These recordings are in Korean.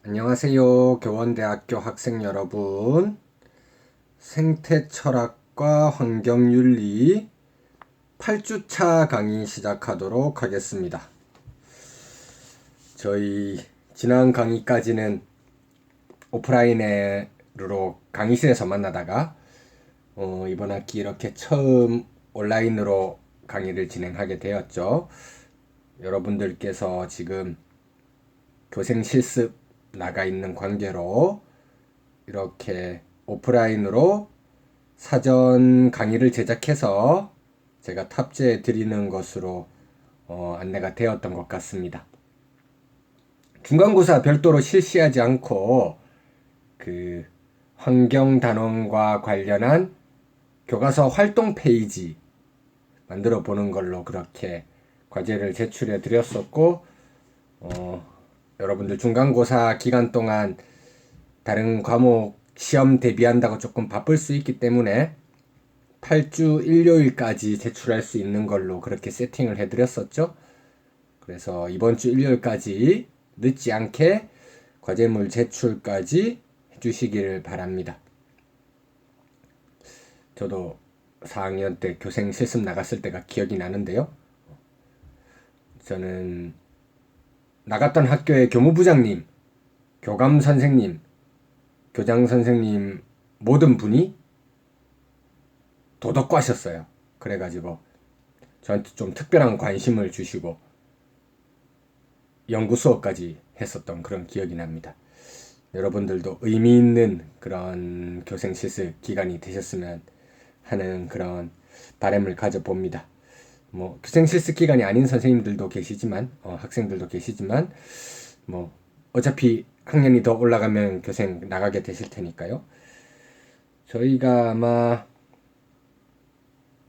안녕하세요. 교원대학교 학생 여러분. 생태철학과 환경윤리 8주차 강의 시작하도록 하겠습니다. 저희 지난 강의까지는 오프라인으로 강의실에서 만나다가 이번 학기 이렇게 처음 온라인으로 강의를 진행하게 되었죠. 여러분들께서 지금 교생 실습 나가 있는 관계로 이렇게 오프라인으로 사전 강의를 제작해서 제가 탑재해 드리는 것으로 안내가 되었던 것 같습니다. 중간고사 별도로 실시하지 않고 그 환경단원과 관련한 교과서 활동 페이지 만들어 보는 걸로 그렇게 과제를 제출해 드렸었고, 여러분들 중간고사 기간 동안 다른 과목 시험 대비한다고 조금 바쁠 수 있기 때문에 8주 일요일까지 제출할 수 있는 걸로 그렇게 세팅을 해드렸었죠. 그래서 이번 주 일요일까지 늦지 않게 과제물 제출까지 해주시기를 바랍니다. 저도 4학년 때 교생 실습 나갔을 때가 기억이 나는데요. 저는 나갔던 학교의 교무부장님, 교감 선생님, 교장 선생님 모든 분이 도덕과셨어요. 그래가지고 저한테 좀 특별한 관심을 주시고 연구 수업까지 했었던 그런 기억이 납니다. 여러분들도 의미 있는 그런 교생 실습 기간이 되셨으면 하는 그런 바람을 가져봅니다. 뭐 교생 실습 기간이 아닌 선생님들도 계시지만 학생들도 계시지만 뭐 어차피 학년이 더 올라가면 교생 나가게 되실 테니까요. 저희가 아마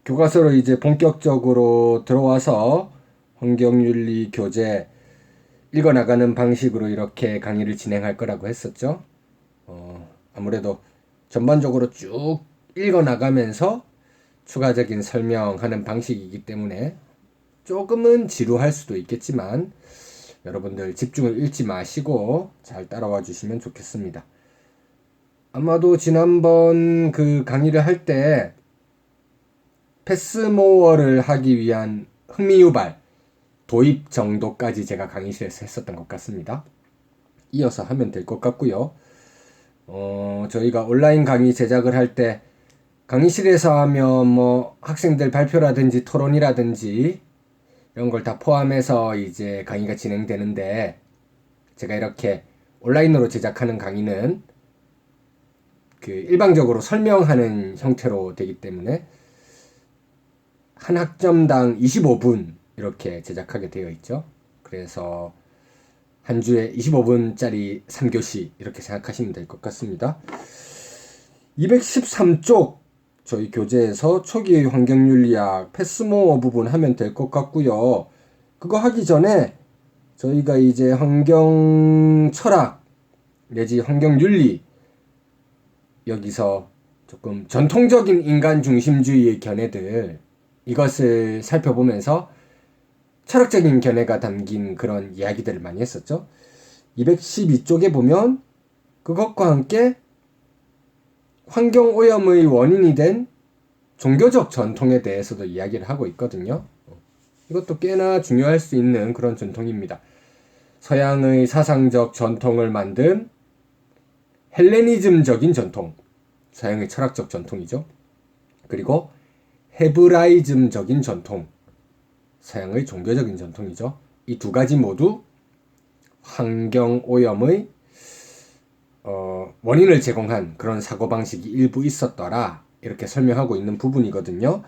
교과서로 이제 본격적으로 들어와서 환경윤리 교재 읽어나가는 방식으로 이렇게 강의를 진행할 거라고 했었죠. 아무래도 전반적으로 쭉 읽어나가면서 추가적인 설명하는 방식이기 때문에 조금은 지루할 수도 있겠지만 여러분들 집중을 잃지 마시고 잘 따라와 주시면 좋겠습니다. 아마도 지난번 그 강의를 할 때 패스모어를 하기 위한 흥미유발 도입 정도까지 제가 강의실에서 했었던 것 같습니다. 이어서 하면 될 것 같고요. 저희가 온라인 강의 제작을 할 때 강의실에서 하면 뭐 학생들 발표라든지 토론이라든지 이런 걸 다 포함해서 이제 강의가 진행되는데, 제가 이렇게 온라인으로 제작하는 강의는 그 일방적으로 설명하는 형태로 되기 때문에 한 학점당 25분 이렇게 제작하게 되어 있죠. 그래서 한 주에 25분짜리 3교시 이렇게 생각하시면 될 것 같습니다. 213쪽 저희 교재에서 초기의 환경윤리학 패스모어 부분 하면 될 것 같고요. 그거 하기 전에 저희가 이제 환경철학 내지 환경윤리, 여기서 조금 전통적인 인간 중심주의의 견해들 이것을 살펴보면서 철학적인 견해가 담긴 그런 이야기들을 많이 했었죠. 212쪽에 보면 그것과 함께 환경오염의 원인이 된 종교적 전통에 대해서도 이야기를 하고 있거든요. 이것도 꽤나 중요할 수 있는 그런 전통입니다. 서양의 사상적 전통을 만든 헬레니즘적인 전통, 서양의 철학적 전통이죠. 그리고 헤브라이즘적인 전통, 서양의 종교적인 전통이죠. 이 두 가지 모두 환경오염의 원인을 제공한 그런 사고방식이 일부 있었더라, 이렇게 설명하고 있는 부분이거든요.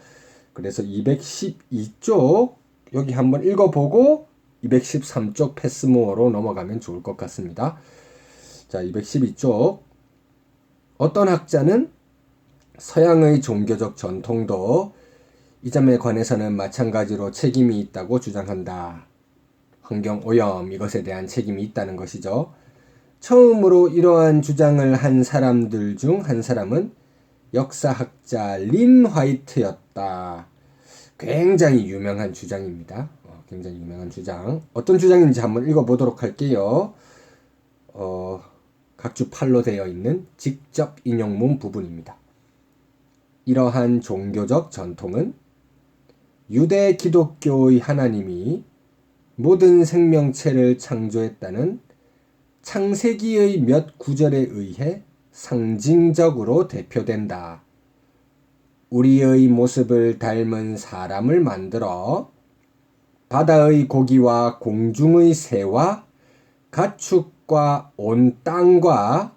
그래서 212쪽 여기 한번 읽어보고 213쪽 패스모어로 넘어가면 좋을 것 같습니다. 자, 212쪽. 어떤 학자는 서양의 종교적 전통도 이 점에 관해서는 마찬가지로 책임이 있다고 주장한다. 환경오염 이것에 대한 책임이 있다는 것이죠. 처음으로 이러한 주장을 한 사람들 중 한 사람은 역사학자 린 화이트였다. 굉장히 유명한 주장입니다. 굉장히 유명한 주장. 어떤 주장인지 한번 읽어보도록 할게요. 각주 8로 되어 있는 직접 인용문 부분입니다. 이러한 종교적 전통은 유대 기독교의 하나님이 모든 생명체를 창조했다는 창세기의 몇 구절에 의해 상징적으로 대표된다. 우리의 모습을 닮은 사람을 만들어 바다의 고기와 공중의 새와 가축과 온 땅과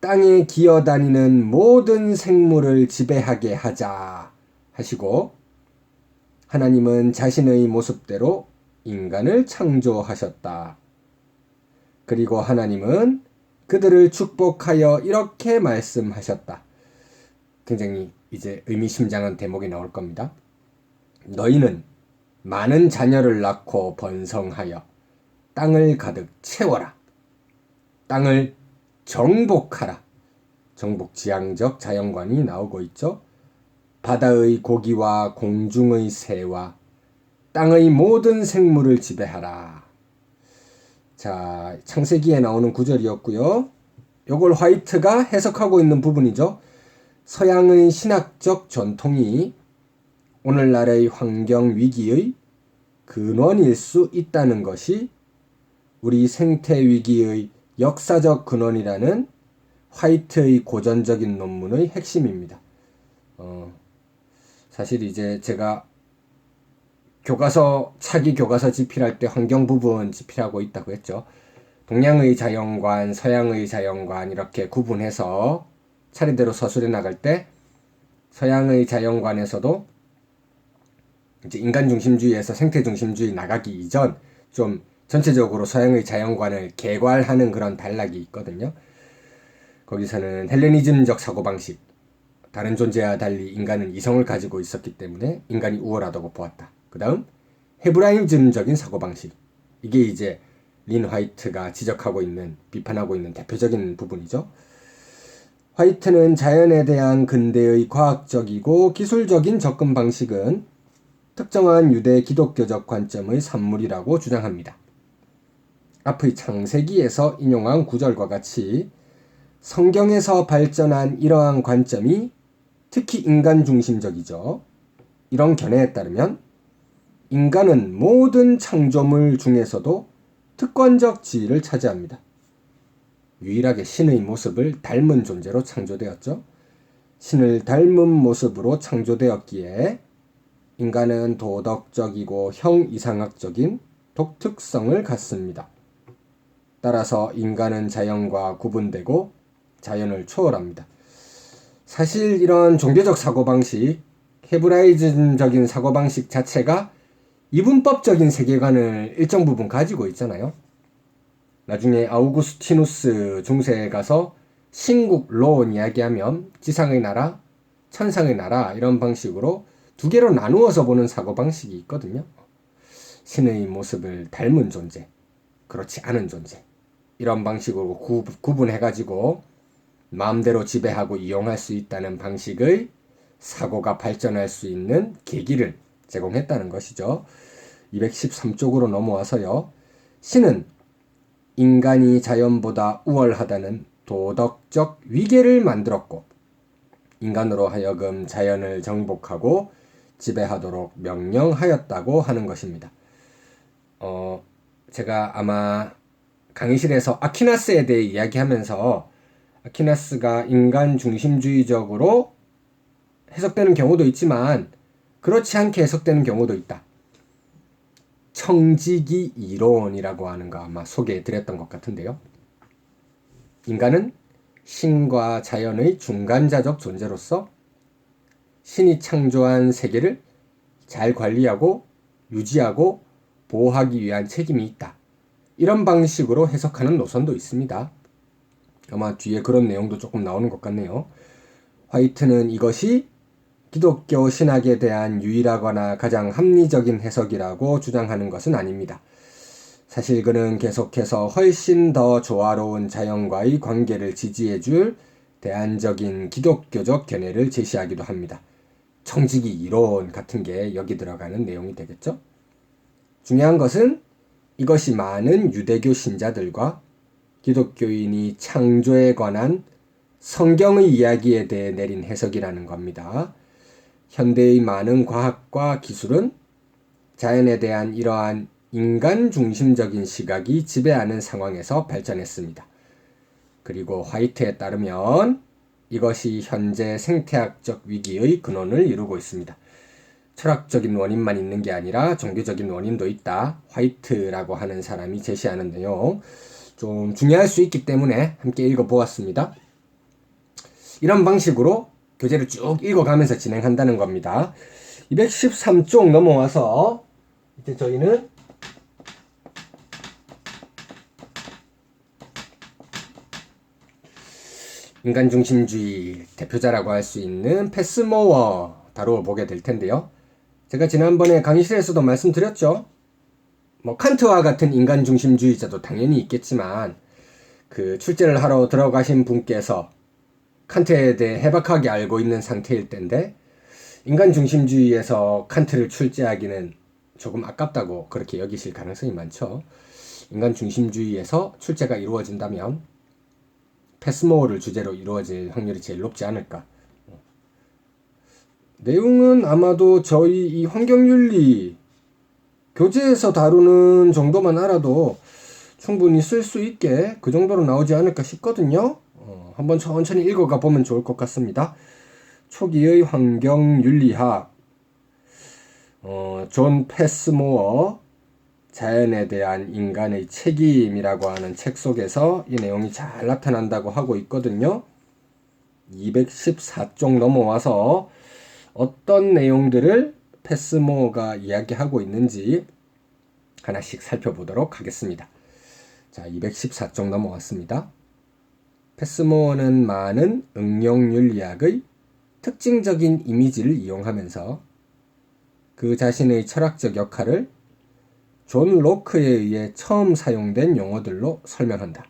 땅에 기어다니는 모든 생물을 지배하게 하자 하시고, 하나님은 자신의 모습대로 인간을 창조하셨다. 그리고 하나님은 그들을 축복하여 이렇게 말씀하셨다. 굉장히 이제 의미심장한 대목이 나올 겁니다. 너희는 많은 자녀를 낳고 번성하여 땅을 가득 채워라. 땅을 정복하라. 정복지향적 자연관이 나오고 있죠. 바다의 고기와 공중의 새와 땅의 모든 생물을 지배하라. 자, 창세기에 나오는 구절이었고요. 요걸 화이트가 해석하고 있는 부분이죠. 서양의 신학적 전통이 오늘날의 환경 위기의 근원일 수 있다는 것이 우리 생태 위기의 역사적 근원이라는 화이트의 고전적인 논문의 핵심입니다. 사실 이제 제가 차기 교과서 집필할 때 환경 부분 집필하고 있다고 했죠. 동양의 자연관, 서양의 자연관 이렇게 구분해서 차례대로 서술해 나갈 때 서양의 자연관에서도 이제 인간 중심주의에서 생태 중심주의 나가기 이전 좀 전체적으로 서양의 자연관을 개괄하는 그런 단락이 있거든요. 거기서는 헬레니즘적 사고방식, 다른 존재와 달리 인간은 이성을 가지고 있었기 때문에 인간이 우월하다고 보았다. 그 다음 헤브라이즘적인 사고방식, 이게 이제 린 화이트가 지적하고 있는, 비판하고 있는 대표적인 부분이죠. 화이트는 자연에 대한 근대의 과학적이고 기술적인 접근 방식은 특정한 유대 기독교적 관점의 산물이라고 주장합니다. 앞의 창세기에서 인용한 구절과 같이 성경에서 발전한 이러한 관점이 특히 인간 중심적이죠. 이런 견해에 따르면 인간은 모든 창조물 중에서도 특권적 지위를 차지합니다. 유일하게 신의 모습을 닮은 존재로 창조되었죠. 신을 닮은 모습으로 창조되었기에 인간은 도덕적이고 형이상학적인 독특성을 갖습니다. 따라서 인간은 자연과 구분되고 자연을 초월합니다. 사실 이런 종교적 사고방식, 헤브라이즘적인 사고방식 자체가 이분법적인 세계관을 일정 부분 가지고 있잖아요. 나중에 아우구스티누스 중세에 가서 신국론 이야기하면 지상의 나라, 천상의 나라 이런 방식으로 두 개로 나누어서 보는 사고방식이 있거든요. 신의 모습을 닮은 존재, 그렇지 않은 존재, 이런 방식으로 구분해가지고 마음대로 지배하고 이용할 수 있다는 방식의 사고가 발전할 수 있는 계기를 제공했다는 것이죠. 213쪽으로 넘어와서요. 신은 인간이 자연보다 우월하다는 도덕적 위계를 만들었고 인간으로 하여금 자연을 정복하고 지배하도록 명령하였다고 하는 것입니다. 제가 아마 강의실에서 아퀴나스에 대해 이야기하면서 아퀴나스가 인간 중심주의적으로 해석되는 경우도 있지만 그렇지 않게 해석되는 경우도 있다. 청지기 이론이라고 하는 거 아마 소개해 드렸던 것 같은데요. 인간은 신과 자연의 중간자적 존재로서 신이 창조한 세계를 잘 관리하고 유지하고 보호하기 위한 책임이 있다. 이런 방식으로 해석하는 노선도 있습니다. 아마 뒤에 그런 내용도 조금 나오는 것 같네요. 화이트는 이것이 기독교 신학에 대한 유일하거나 가장 합리적인 해석이라고 주장하는 것은 아닙니다. 사실 그는 계속해서 훨씬 더 조화로운 자연과의 관계를 지지해줄 대안적인 기독교적 견해를 제시하기도 합니다. 청지기 이론 같은 게 여기 들어가는 내용이 되겠죠? 중요한 것은 이것이 많은 유대교 신자들과 기독교인이 창조에 관한 성경의 이야기에 대해 내린 해석이라는 겁니다. 현대의 많은 과학과 기술은 자연에 대한 이러한 인간 중심적인 시각이 지배하는 상황에서 발전했습니다. 그리고 화이트에 따르면 이것이 현재 생태학적 위기의 근원을 이루고 있습니다. 철학적인 원인만 있는 게 아니라 종교적인 원인도 있다. 화이트라고 하는 사람이 제시하는 내용 좀 중요할 수 있기 때문에 함께 읽어보았습니다. 이런 방식으로 교재를 쭉 읽어가면서 진행한다는 겁니다. 213쪽 넘어와서 이제 저희는 인간중심주의 대표자라고 할 수 있는 패스모어 다루어 보게 될 텐데요. 제가 지난번에 강의실에서도 말씀드렸죠. 칸트와 같은 인간중심주의자도 당연히 있겠지만 그 출제를 하러 들어가신 분께서 칸트에 대해 해박하게 알고 있는 상태일 텐데 인간중심주의에서 칸트를 출제하기는 조금 아깝다고 그렇게 여기실 가능성이 많죠. 인간중심주의에서 출제가 이루어진다면 패스모어를 주제로 이루어질 확률이 제일 높지 않을까. 내용은 아마도 저희 이 환경윤리 교재에서 다루는 정도만 알아도 충분히 쓸 수 있게 그 정도로 나오지 않을까 싶거든요. 한번 천천히 읽어가 보면 좋을 것 같습니다. 초기의 환경윤리학, 존 패스모어 자연에 대한 인간의 책임이라고 하는 책 속에서 이 내용이 잘 나타난다고 하고 있거든요. 214쪽 넘어와서 어떤 내용들을 패스모어가 이야기하고 있는지 하나씩 살펴보도록 하겠습니다. 자, 214쪽 넘어왔습니다. 패스모어는 많은 응용윤리학의 특징적인 이미지를 이용하면서 그 자신의 철학적 역할을 존 로크에 의해 처음 사용된 용어들로 설명한다.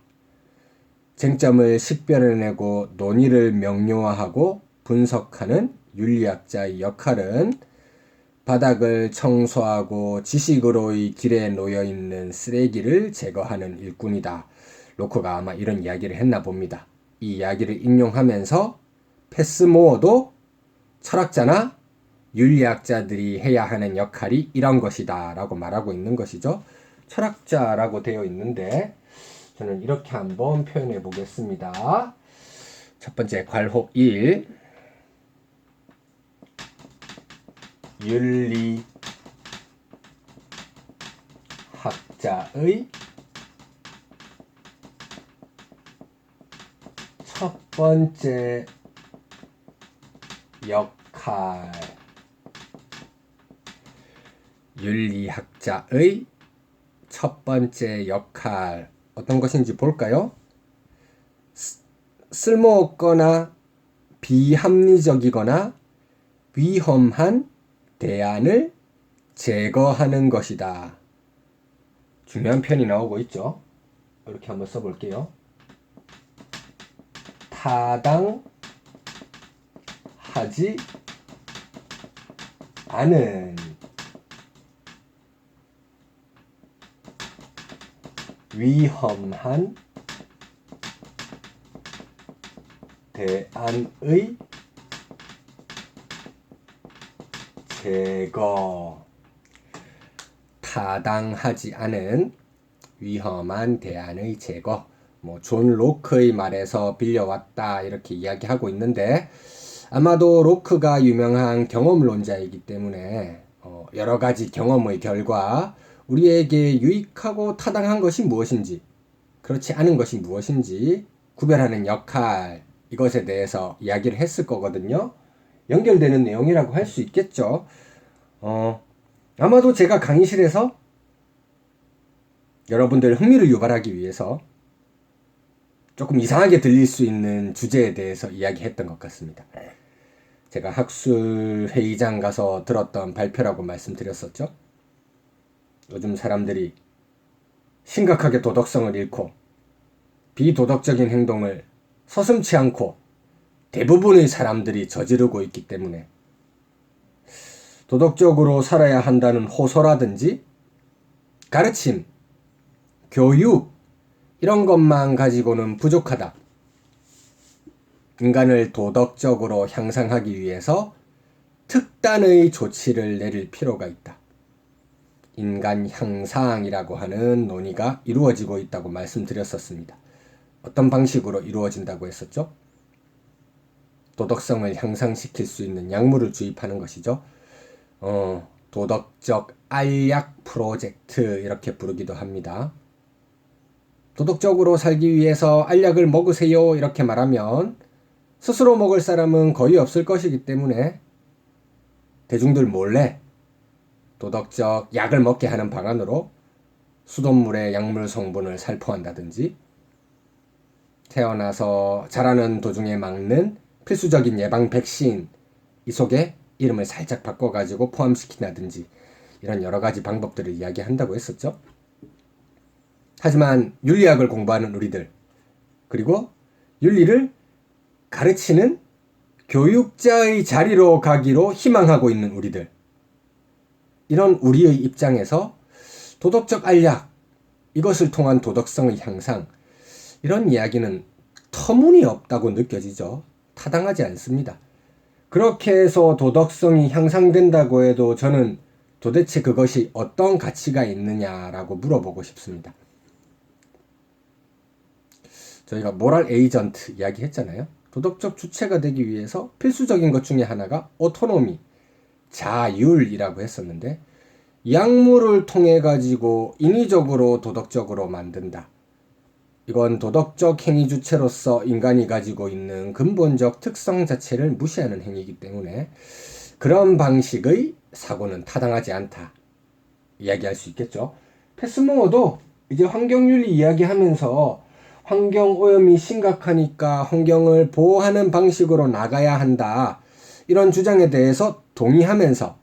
쟁점을 식별해내고 논의를 명료화하고 분석하는 윤리학자의 역할은 바닥을 청소하고 지식으로의 길에 놓여있는 쓰레기를 제거하는 일꾼이다. 로크가 아마 이런 이야기를 했나 봅니다. 이 이야기를 인용하면서 패스모어도 철학자나 윤리학자들이 해야 하는 역할이 이런 것이다 라고 말하고 있는 것이죠. 철학자라고 되어 있는데 저는 이렇게 한번 표현해 보겠습니다. 첫 번째 괄호 1 윤리학자의 첫 번째 역할 윤리학자의 첫 번째 역할 어떤 것인지 볼까요? 쓸모없거나 비합리적이거나 위험한 대안을 제거하는 것이다. 중요한 표현이 나오고 있죠. 이렇게 한번 써볼게요. 타당하지 않은 위험한 대안의 제거. 타당하지 않은 위험한 대안의 제거. 존 로크의 말에서 빌려왔다 이렇게 이야기하고 있는데 아마도 로크가 유명한 경험론자이기 때문에 여러 가지 경험의 결과 우리에게 유익하고 타당한 것이 무엇인지 그렇지 않은 것이 무엇인지 구별하는 역할 이것에 대해서 이야기를 했을 거거든요. 연결되는 내용이라고 할 수 있겠죠. 아마도 제가 강의실에서 여러분들 흥미를 유발하기 위해서 조금 이상하게 들릴 수 있는 주제에 대해서 이야기했던 것 같습니다. 제가 학술 회의장 가서 들었던 발표라고 말씀드렸었죠. 요즘 사람들이 심각하게 도덕성을 잃고 비도덕적인 행동을 서슴지 않고 대부분의 사람들이 저지르고 있기 때문에 도덕적으로 살아야 한다는 호소라든지 가르침, 교육 이런 것만 가지고는 부족하다. 인간을 도덕적으로 향상하기 위해서 특단의 조치를 내릴 필요가 있다. 인간 향상이라고 하는 논의가 이루어지고 있다고 말씀드렸었습니다. 어떤 방식으로 이루어진다고 했었죠? 도덕성을 향상시킬 수 있는 약물을 주입하는 것이죠. 도덕적 알약 프로젝트 이렇게 부르기도 합니다. 도덕적으로 살기 위해서 알약을 먹으세요 이렇게 말하면 스스로 먹을 사람은 거의 없을 것이기 때문에 대중들 몰래 도덕적 약을 먹게 하는 방안으로 수돗물에 약물 성분을 살포한다든지 태어나서 자라는 도중에 막는 필수적인 예방 백신 이 속에 이름을 살짝 바꿔가지고 포함시킨다든지 이런 여러 가지 방법들을 이야기한다고 했었죠. 하지만 윤리학을 공부하는 우리들 그리고 윤리를 가르치는 교육자의 자리로 가기로 희망하고 있는 우리들 이런 우리의 입장에서 도덕적 알약 이것을 통한 도덕성의 향상 이런 이야기는 터무니없다고 느껴지죠. 타당하지 않습니다. 그렇게 해서 도덕성이 향상된다고 해도 저는 도대체 그것이 어떤 가치가 있느냐라고 물어보고 싶습니다. 저희가 모랄 에이전트 이야기했잖아요. 도덕적 주체가 되기 위해서 필수적인 것 중에 하나가 오토노미, 자율이라고 했었는데 약물을 통해 가지고 인위적으로 도덕적으로 만든다. 이건 도덕적 행위 주체로서 인간이 가지고 있는 근본적 특성 자체를 무시하는 행위이기 때문에 그런 방식의 사고는 타당하지 않다. 이야기할 수 있겠죠. 패스모어도 이제 환경윤리 이야기하면서 환경오염이 심각하니까 환경을 보호하는 방식으로 나가야 한다. 이런 주장에 대해서 동의하면서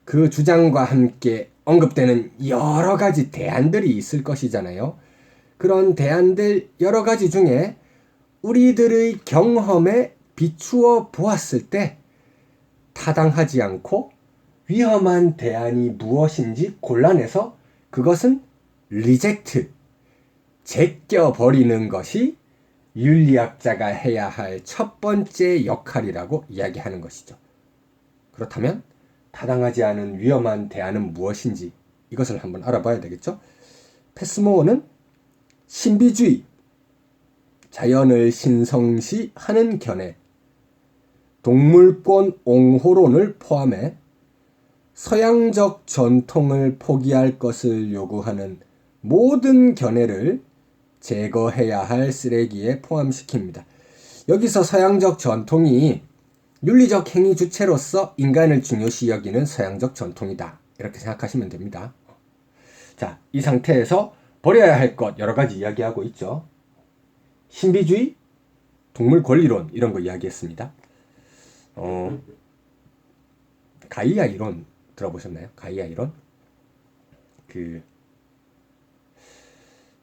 그 주장과 함께 언급되는 여러 가지 대안들이 있을 것이잖아요. 그런 대안들 여러 가지 중에 우리들의 경험에 비추어 보았을 때 타당하지 않고 위험한 대안이 무엇인지 골라내서 그것은 리젝트, 제껴버리는 것이 윤리학자가 해야 할 첫 번째 역할이라고 이야기하는 것이죠. 그렇다면 타당하지 않은 위험한 대안은 무엇인지 이것을 한번 알아봐야 되겠죠. 패스모어는 신비주의, 자연을 신성시하는 견해, 동물권 옹호론을 포함해 서양적 전통을 포기할 것을 요구하는 모든 견해를 제거해야 할 쓰레기에 포함시킵니다. 여기서 서양적 전통이 윤리적 행위 주체로서 인간을 중요시 여기는 서양적 전통이다. 이렇게 생각하시면 됩니다. 자, 이 상태에서 버려야 할 것 여러 가지 이야기하고 있죠. 신비주의, 동물 권리론 이런 거 이야기했습니다. 가이아 이론 들어보셨나요? 가이아 이론?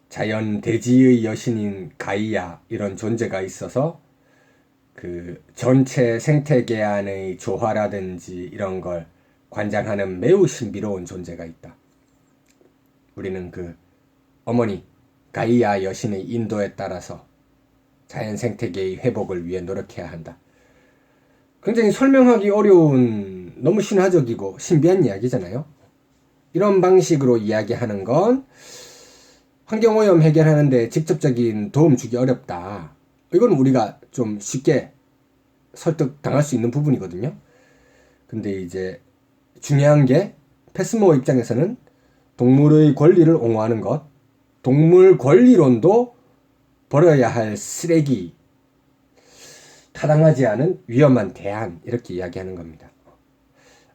자연 대지의 여신인 가이아 이런 존재가 있어서 전체 생태계 안의 조화라든지 이런 걸 관장하는 매우 신비로운 존재가 있다. 우리는 어머니 가이아 여신의 인도에 따라서 자연 생태계의 회복을 위해 노력해야 한다. 굉장히 설명하기 어려운 너무 신화적이고 신비한 이야기잖아요. 이런 방식으로 이야기하는 건 환경오염 해결하는데 직접적인 도움 주기 어렵다. 이건 우리가 좀 쉽게 설득당할 수 있는 부분이거든요. 근데 이제 중요한 게 패스모어 입장에서는 동물의 권리를 옹호하는 것, 동물 권리론도 버려야 할 쓰레기, 타당하지 않은 위험한 대안 이렇게 이야기하는 겁니다.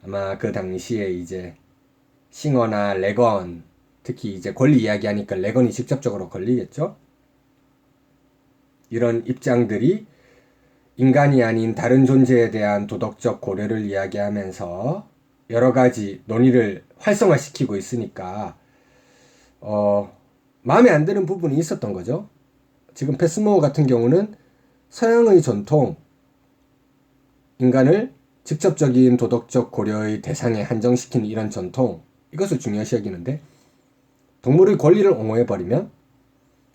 아마 그 당시에 이제 싱어나 레건, 특히 이제 권리 이야기하니까 레건이 직접적으로 걸리겠죠. 이런 입장들이 인간이 아닌 다른 존재에 대한 도덕적 고려를 이야기하면서 여러 가지 논의를 활성화시키고 있으니까 마음에 안 드는 부분이 있었던 거죠. 지금 패스모어 같은 경우는 서양의 전통, 인간을 직접적인 도덕적 고려의 대상에 한정시키는 이런 전통, 이것을 중요시 여기는데 동물의 권리를 옹호해버리면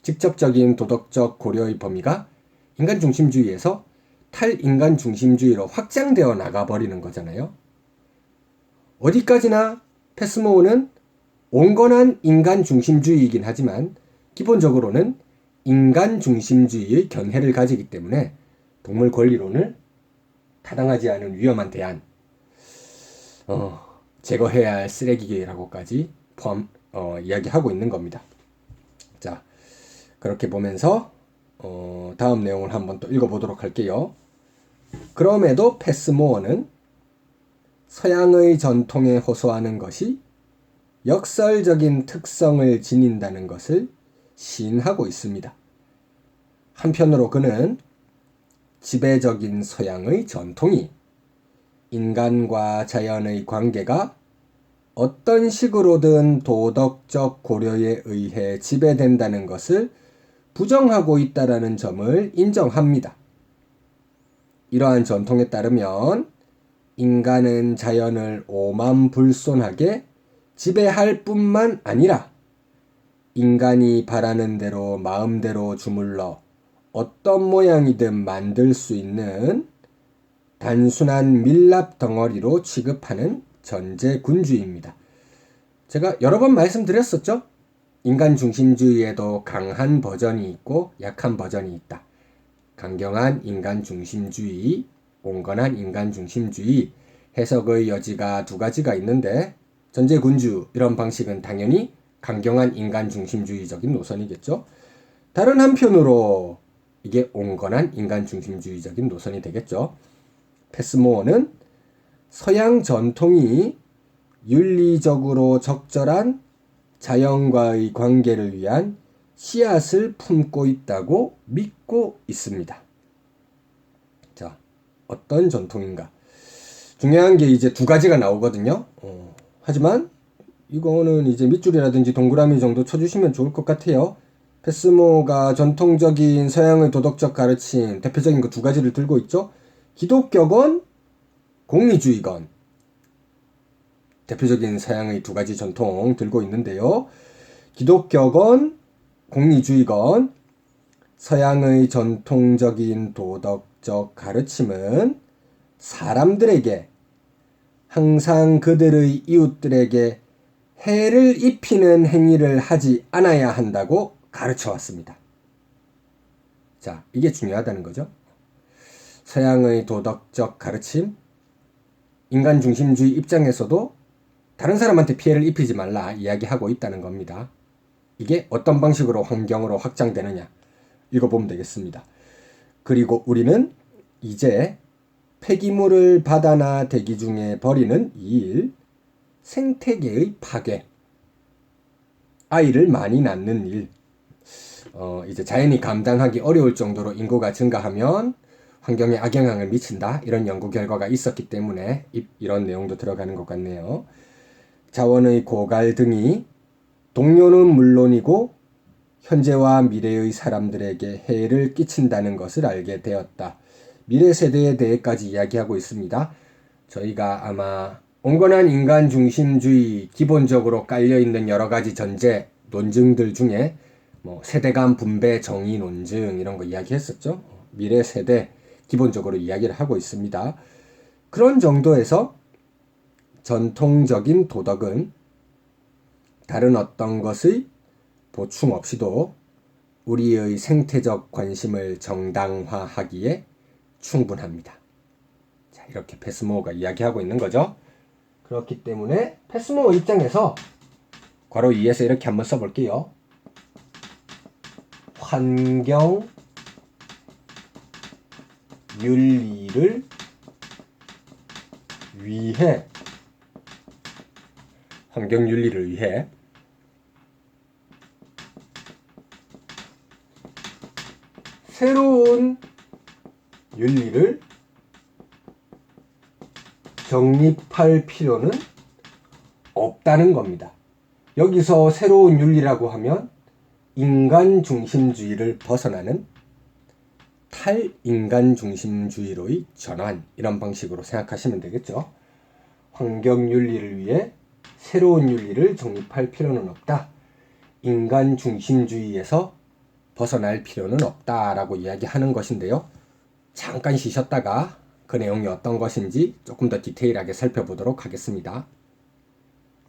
직접적인 도덕적 고려의 범위가 인간 중심주의에서 탈인간 중심주의로 확장되어 나가버리는 거잖아요. 어디까지나 패스모어는 온건한 인간 중심주의이긴 하지만 기본적으로는 인간 중심주의의 견해를 가지기 때문에 동물 권리론을 타당하지 않은 위험한 대안, 제거해야 할 쓰레기라고까지 이야기하고 있는 겁니다. 자, 그렇게 보면서 다음 내용을 한번 또 읽어보도록 할게요. 그럼에도 패스모어는 서양의 전통에 호소하는 것이 역설적인 특성을 지닌다는 것을 시인하고 있습니다. 한편으로 그는 지배적인 서양의 전통이 인간과 자연의 관계가 어떤 식으로든 도덕적 고려에 의해 지배된다는 것을 부정하고 있다는 점을 인정합니다. 이러한 전통에 따르면 인간은 자연을 오만불손하게 지배할 뿐만 아니라 인간이 바라는 대로 마음대로 주물러 어떤 모양이든 만들 수 있는 단순한 밀랍 덩어리로 취급하는 전제군주의입니다. 제가 여러 번 말씀드렸었죠? 인간 중심주의에도 강한 버전이 있고 약한 버전이 있다. 강경한 인간 중심주의, 온건한 인간 중심주의, 해석의 여지가 두 가지가 있는데 전제군주 이런 방식은 당연히 강경한 인간 중심주의적인 노선이겠죠. 다른 한편으로 이게 온건한 인간 중심주의적인 노선이 되겠죠. 패스모어는 서양 전통이 윤리적으로 적절한 자연과의 관계를 위한 씨앗을 품고 있다고 믿고 있습니다. 자, 어떤 전통인가? 중요한 게 이제 두 가지가 나오거든요. 하지만 이거는 이제 밑줄이라든지 동그라미 정도 쳐주시면 좋을 것 같아요. 패스모어가 전통적인 서양의 도덕적 가르침, 대표적인 그 두 가지를 들고 있죠. 기독교건, 공리주의건. 대표적인 서양의 두 가지 전통 들고 있는데요. 기독교건, 공리주의건, 서양의 전통적인 도덕적 가르침은 사람들에게 항상 그들의 이웃들에게 해를 입히는 행위를 하지 않아야 한다고 가르쳐 왔습니다. 자, 이게 중요하다는 거죠. 서양의 도덕적 가르침, 인간 중심주의 입장에서도 다른 사람한테 피해를 입히지 말라 이야기하고 있다는 겁니다. 이게 어떤 방식으로 환경으로 확장되느냐 읽어보면 되겠습니다. 그리고 우리는 이제 폐기물을 바다나 대기 중에 버리는 이 일, 생태계의 파괴, 아이를 많이 낳는 일, 이제 자연이 감당하기 어려울 정도로 인구가 증가하면 환경에 악영향을 미친다. 이런 연구 결과가 있었기 때문에 이런 내용도 들어가는 것 같네요. 자원의 고갈 등이 동료는 물론이고 현재와 미래의 사람들에게 해를 끼친다는 것을 알게 되었다. 미래 세대에 대해까지 이야기하고 있습니다. 저희가 아마 온건한 인간 중심주의 기본적으로 깔려있는 여러 가지 전제 논증들 중에 뭐 세대 간 분배 정의 논증 이런 거 이야기했었죠. 미래 세대 기본적으로 이야기를 하고 있습니다. 그런 정도에서 전통적인 도덕은 다른 어떤 것의 보충 없이도 우리의 생태적 관심을 정당화하기에 충분합니다. 자, 이렇게 패스모어가 이야기하고 있는 거죠. 그렇기 때문에 패스모어 입장에서 괄호 2에서 이렇게 한번 써볼게요. 환경 윤리를 위해 환경 윤리를 위해 새로운 윤리를 정립할 필요는 없다는 겁니다. 여기서 새로운 윤리라고 하면 인간 중심주의를 벗어나는 탈인간 중심주의로의 전환, 이런 방식으로 생각하시면 되겠죠. 환경 윤리를 위해 새로운 윤리를 정립할 필요는 없다. 인간 중심주의에서 벗어날 필요는 없다라고 이야기하는 것인데요. 잠깐 쉬셨다가 그 내용이 어떤 것인지 조금 더 디테일하게 살펴보도록 하겠습니다.